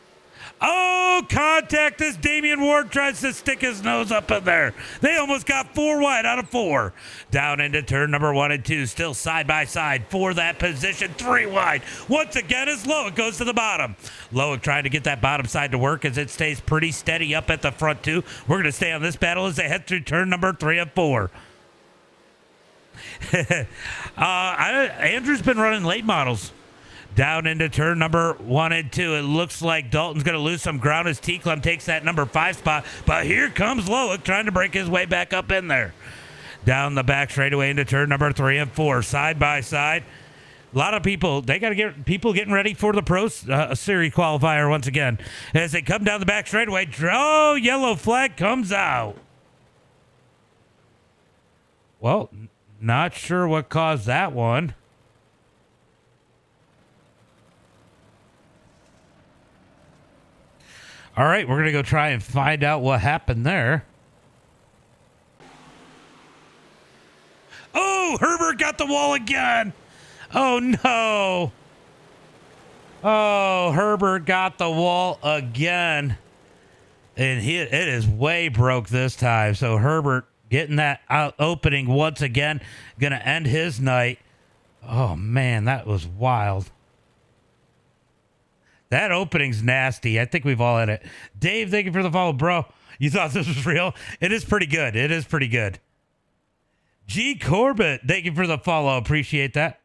Oh, contact as Damian Ward tries to stick his nose up in there. They almost got 4 wide out of 4. Down into turn number 1 and 2. Still side by side for that position. 3 wide. Once again as Loic goes to the bottom. Loic trying to get that bottom side to work as it stays pretty steady up at the front 2. We're going to stay on this battle as they head through turn number 3 and 4. Andrew's been running late models. Down into turn number 1 and 2. It looks like Dalton's going to lose some ground as T-Clem takes that number 5 spot. But here comes Loic trying to break his way back up in there. Down the back straightaway into turn number 3 and 4. Side by side. A lot of people, they got to get people getting ready for the Pro Series qualifier once again. As they come down the back straightaway. Oh, yellow flag comes out. Well, not sure what caused that one. All right, we're going to go try and find out what happened there. Oh, Herbert got the wall again. Oh, no. Oh, Herbert got the wall again. And it is way broke this time. So Herbert getting that out opening once again. Going to end his night. Oh, man, that was wild. That opening's nasty. I think we've all had it. Dave, thank you for the follow, bro. You thought this was real? It is pretty good. It is pretty good. G. Corbett, thank you for the follow. Appreciate that.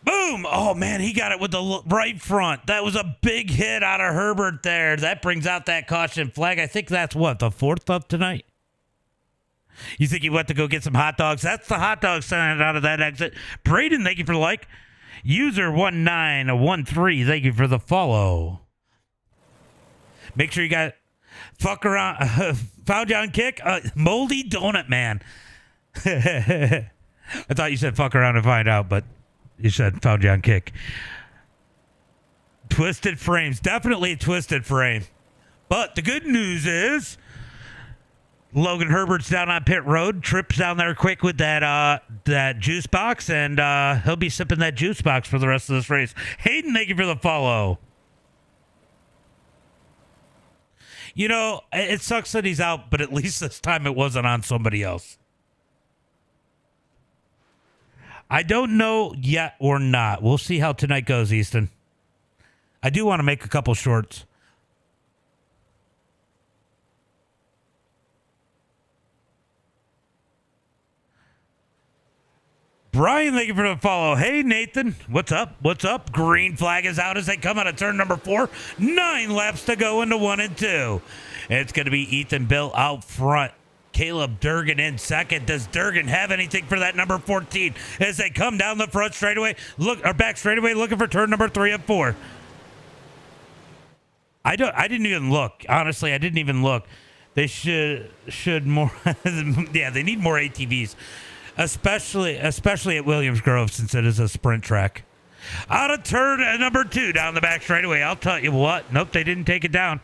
Boom! Oh, man, he got it with the right front. That was a big hit out of Herbert there. That brings out that caution flag. I think that's what, the 4th of tonight? You think he went to go get some hot dogs? That's the hot dog sign out of that exit. Braden, thank you for the like. User 1913, thank you for the follow. Make sure you got fuck around. Found you on kick. Moldy Donut Man. I thought you said fuck around and find out, but you said found you on kick. Twisted frames. Definitely a twisted frame. But the good news is Logan Herbert's down on pit road, trips down there quick with that juice box, and he'll be sipping that juice box for the rest of this race. Hayden, thank you for the follow. You know, it sucks that he's out, but at least this time it wasn't on somebody else. I don't know yet or not. We'll see how tonight goes, Easton. I do want to make a couple shorts. Brian, thank you for the follow. Hey, Nathan. What's up? What's up? Green flag is out as they come out of turn number 4. 9 laps to go into 1 and 2. It's going to be Ethan Bill out front. Caleb Durgan in second. Does Durgan have anything for that number 14 as they come down the front straightaway? Back straightaway looking for turn number 3 and 4. I didn't even look. Honestly, I didn't even look. They should more. Yeah, they need more ATVs. Especially at Williams Grove, since it is a sprint track. Out of turn number 2 down the back straightaway. I'll tell you what. Nope, they didn't take it down.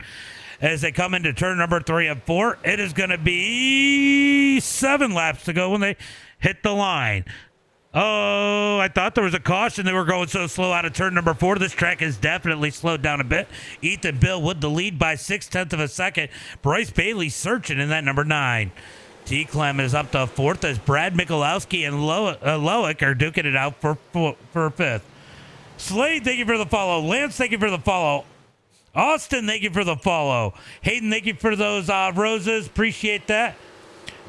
As they come into turn number 3 and 4, it is going to be 7 laps to go when they hit the line. Oh, I thought there was a caution. They were going so slow out of turn number 4. This track is definitely slowed down a bit. Ethan Bill with the lead by 0.6 of a second. Bryce Bailey searching in that number 9. T-Clem is up to 4th as Brad Michalowski and Loic are duking it out for 5th. Slade, thank you for the follow. Lance, thank you for the follow. Austin, thank you for the follow. Hayden, thank you for those roses. Appreciate that.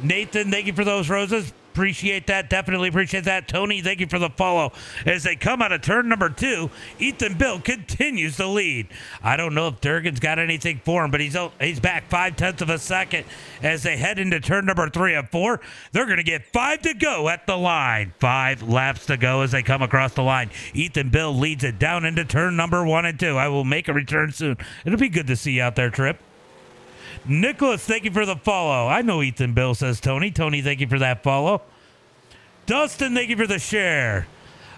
Nathan, thank you for those roses. Appreciate that. Definitely appreciate that. Tony, thank you for the follow. As they come out of turn number 2, Ethan Bill continues to lead. I don't know if Durgan's got anything for him, but he's back 0.5 of a second as they head into turn number 3 and 4. They're going to get 5 to go at the line. 5 laps to go as they come across the line. Ethan Bill leads it down into turn number 1 and 2. I will make a return soon. It'll be good to see you out there, Trip. Nicholas, thank you for the follow. I know Ethan Bill, says Tony. Tony, thank you for that follow. Dustin, thank you for the share.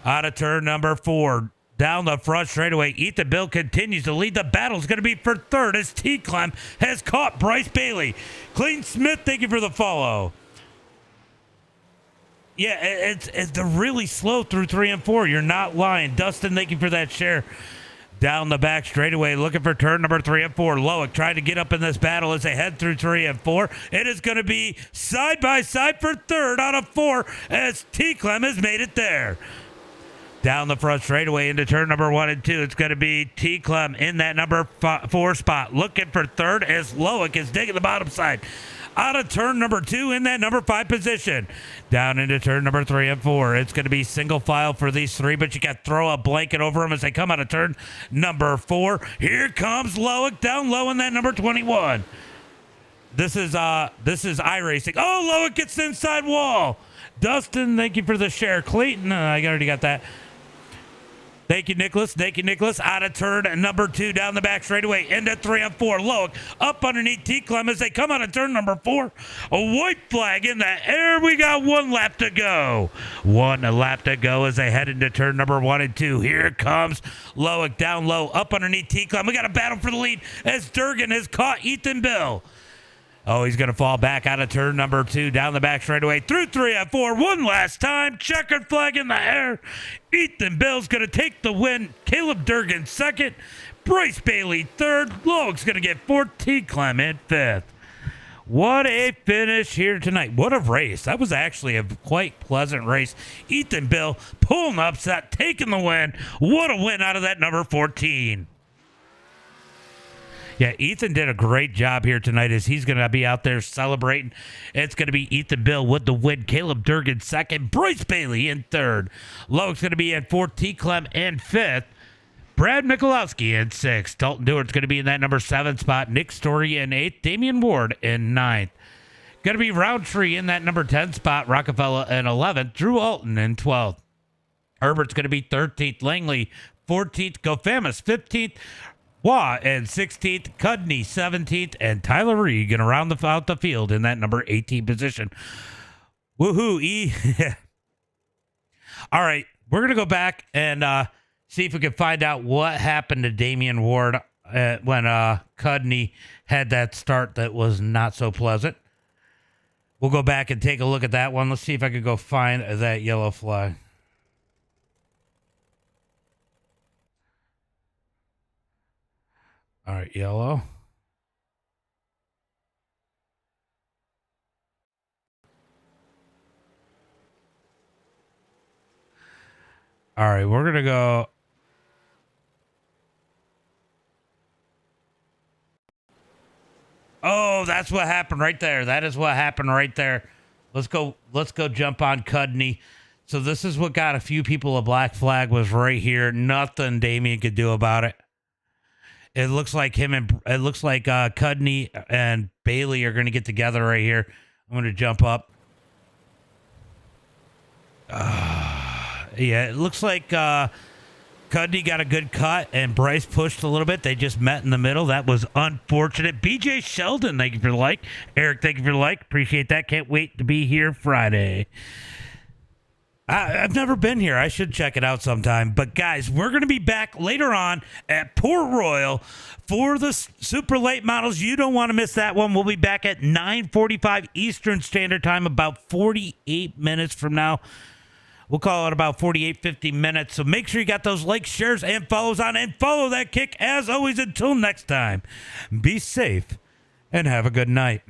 Out of turn number 4. Down the front straightaway, Ethan Bill continues to lead. The battle's going to be for third as T-Clem has caught Bryce Bailey. Clayton Smith, thank you for the follow. Yeah, it's they're really slow through 3 and 4. You're not lying. Dustin, thank you for that share. Down the back straightaway, looking for turn number 3 and 4. Loic trying to get up in this battle as they head through 3 and 4. It is going to be side by side for third out of 4 as T-Clem has made it there. Down the front straightaway into turn number 1 and 2. It's going to be T-Clem in that number 4 spot. Looking for third as Loic is digging the bottom side. Out of turn number 2 in that number 5 position. Down into turn number 3 and 4. It's going to be single file for these 3, but you got to throw a blanket over them as they come out of turn number 4. Here comes Loic down low in that number 21. This is iRacing. Oh, Loic gets the inside wall. Dustin, thank you for the share. Clayton, I already got that. Thank you, Nicholas. Thank you, Nicholas. Out of turn number 2, down the back straightaway, into 3 and 4. Loic up underneath T-Clem as they come out of turn number 4. A white flag in the air. We got 1 lap to go. 1 lap to go as they head into turn number 1 and 2. Here comes Loic down low, up underneath T-Clem. We got a battle for the lead as Durgan has caught Ethan Bill. Oh, he's going to fall back out of turn number 2, down the back straightaway, through 3 and 4, 1 last time. Checkered flag in the air. Ethan Bill's going to take the win. Caleb Durgan second. Bryce Bailey third. Loic's going to get 4th. T-Clem in 5th. What a finish here tonight. What a race. That was actually a quite pleasant race. Ethan Bill pulling upset, taking the win. What a win out of that number 14. Yeah, Ethan did a great job here tonight as he's going to be out there celebrating. It's going to be Ethan Bill with the win. Caleb Durgan second. Bryce Bailey in third. Loic's going to be in 4th. T-Clem in 5th. Brad Michalowski in 6th. Dalton Dewart's going to be in that number 7 spot. Nick Story in 8th. Damian Ward in 9th. Going to be Roundtree in that number 10 spot. Rockefeller in 11th. Drew Alton in 12th. Herbert's going to be 13th. Langley 14th. Gofamis 15th. Waugh in 16th, Cudney 17th, and Tyler Reed going to round out the field in that number 18 position. Woohoo, E. All right, we're going to go back and see if we can find out what happened to Damian Ward when Cudney had that start that was not so pleasant. We'll go back and take a look at that one. Let's see if I can go find that yellow flag. All right, yellow. All right, we're going to go. Oh, that's what happened right there. That is what happened right there. Let's go jump on Cudney. So this is what got a few people a black flag was right here. Nothing Damian could do about it. It looks like Cudney and Bailey are going to get together right here. I'm going to jump up. Yeah, it looks like Cudney got a good cut and Bryce pushed a little bit. They just met in the middle. That was unfortunate. BJ Sheldon, thank you for the like. Eric, thank you for the like. Appreciate that. Can't wait to be here Friday. I've never been here. I should check it out sometime. But, guys, we're going to be back later on at Port Royal for the super late models. You don't want to miss that one. We'll be back at 9:45 Eastern Standard Time, about 48 minutes from now. We'll call it about 48, 50 minutes. So make sure you got those likes, shares, and follows on. And follow that kick. As always, until next time, be safe and have a good night.